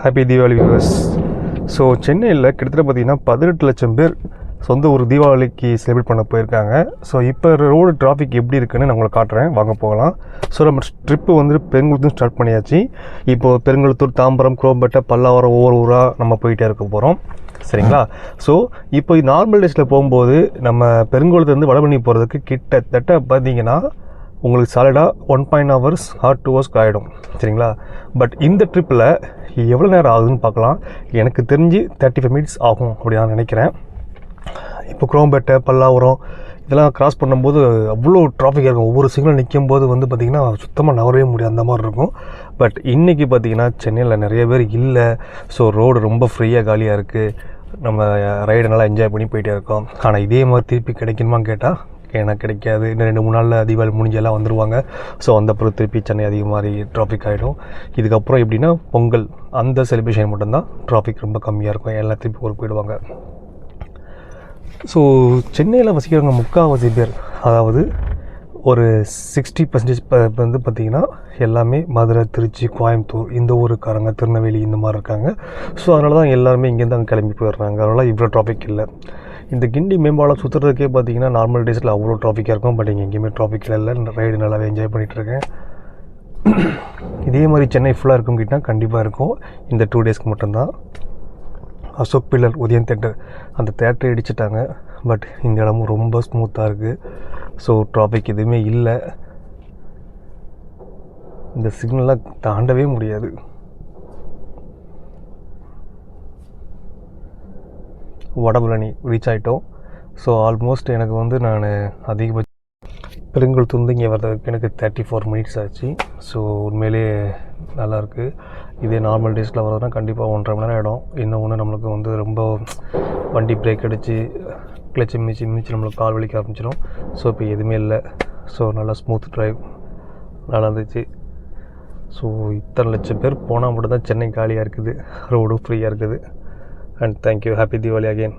Happy Deepavali viewers. So சென்னையில் கிட்டத்தட்ட பார்த்திங்கன்னா 18 லட்சம் பேர் சொந்த ஒரு தீபாவளிக்கு செலிப்ரேட் பண்ண போயிருக்காங்க. ஸோ இப்போ ரோடு டிராஃபிக் எப்படி இருக்குன்னு நான் உங்களை காட்டுறேன், வாங்க போகலாம். ஸோ நம்ம ட்ரிப்பு வந்து பெருங்குளத்தூர் ஸ்டார்ட் பண்ணியாச்சு. இப்போது பெருங்குளத்தூர், தாம்பரம், குரோம்பேட்டை, பல்லாவரம் ஒவ்வொரு ஊராக நம்ம போயிட்டே இருக்க போகிறோம். சரிங்களா? ஸோ இப்போ நார்மல் டேஸில் போகும்போது நம்ம பெருங்குளத்துலேருந்து வடபழனி போகிறதுக்கு கிட்டத்தட்ட பார்த்திங்கன்னா உங்களுக்கு சாலிடாக 1.5 hours ஆர் 2 hours ஆகிடும். சரிங்களா? பட் இந்த ட்ரிப்பில் எவ்வளோ நேரம் ஆகுதுன்னு பார்க்கலாம். எனக்கு தெரிஞ்சு 35 minutes ஆகும் அப்படி நான் நினைக்கிறேன். இப்போ குரோம்பேட்டை, பல்லாவரம் இதெல்லாம் கிராஸ் பண்ணும்போது அவ்வளோ டிராஃபிக்காக இருக்கும். ஒவ்வொரு சிக்னல் நிற்கும் போது வந்து பார்த்திங்கன்னா சுத்தமாக நகரவே முடியாது, அந்த மாதிரி இருக்கும். பட் இன்றைக்கி பார்த்திங்கன்னா சென்னையில் நிறைய பேர் இல்லை. ஸோ ரோடு ரொம்ப ஃப்ரீயாக காலியாக இருக்குது. நம்ம ரைடை நல்லா என்ஜாய் பண்ணி போயிட்டே இருக்கோம். ஆனால் இதே மாதிரி திருப்பி கிடைக்கணுமான்னு கேட்டால் எனக்கு கிடைக்காது. இன்னும் 2-3 நாளில் தீபாவளி முடிஞ்செல்லாம் வந்துடுவாங்க. ஸோ அந்த அப்புறம் திருப்பி சென்னை அதிக மாதிரி டிராஃபிக் ஆகிடும். இதுக்கப்புறம் எப்படின்னா பொங்கல் அந்த செலிப்ரேஷன் மட்டும்தான் டிராஃபிக் ரொம்ப கம்மியாக இருக்கும். எல்லாம் திருப்பி ஊருக்கு போயிடுவாங்க. ஸோ சென்னையில் வசிக்கிறவங்க முக்கால்வாசி பேர், அதாவது ஒரு 60% வந்து பார்த்திங்கன்னா எல்லாமே மதுரை, திருச்சி, கோயம்புத்தூர் இந்த ஊருக்காரங்க, திருநெல்வேலி இந்த மாதிரி இருக்காங்க. ஸோ அதனால தான் எல்லாருமே இங்கேருந்து அங்கே கிளம்பி போயிடுறாங்க. அதனால் இவ்வளோ டிராஃபிக் இல்லை. இந்த கிண்டி மேம்பாலம் சுற்றுறதுக்கே பார்த்திங்கன்னா நார்மல் டேஸில் அவ்வளோ டிராஃபிக்காக இருக்கும். பட் இங்கே எங்கேயுமே டிராஃபிக் இல்லை. ரைடு நல்லாவே என்ஜாய் பண்ணிகிட்ருக்கேன். இதே மாதிரி சென்னை ஃபுல்லாக இருக்கும் கேட்டால் கண்டிப்பாக இருக்கும். இந்த 2 daysக்கு மட்டும்தான். அசோக் பில்லர், உதயன் தேட்டர், அந்த தேட்டரை இடிச்சிட்டாங்க. பட் இந்த இடமும் ரொம்ப ஸ்மூத்தாக இருக்குது. ஸோ டிராஃபிக் எதுவுமே இல்லை. இந்த சிக்னல்லாம் தாண்டவே முடியாது. வடபழனி ரீச் ஆகிட்டோம். ஸோ ஆல்மோஸ்ட் எனக்கு வந்து நான் அதிகபட்சம் பெருங்குளத்தூர் இங்கே வர்றதுக்கு எனக்கு 34 minutes ஆச்சு. ஸோ உண்மையிலே நல்லாயிருக்கு. இதே நார்மல் டேஸில் வர்றதுனா கண்டிப்பாக 1.5 மணி நேரம் ஆகிடும். இன்னொன்று நம்மளுக்கு வந்து ரொம்ப வண்டி பிரேக் அடித்து கிளச்சி மிச்சி நம்மளுக்கு கால் வலிக்க ஆரம்பிச்சிடும். ஸோ இப்போ எதுவுமே இல்லை. ஸோ நல்லா ஸ்மூத் ட்ரைவ் நல்லா இருந்துச்சு. ஸோ இத்தனை லட்சம் பேர் போனால் மட்டும்தான் சென்னை காலியாக இருக்குது, ரோடும் ஃப்ரீயாக இருக்குது. And thank you. Happy Deepavali again.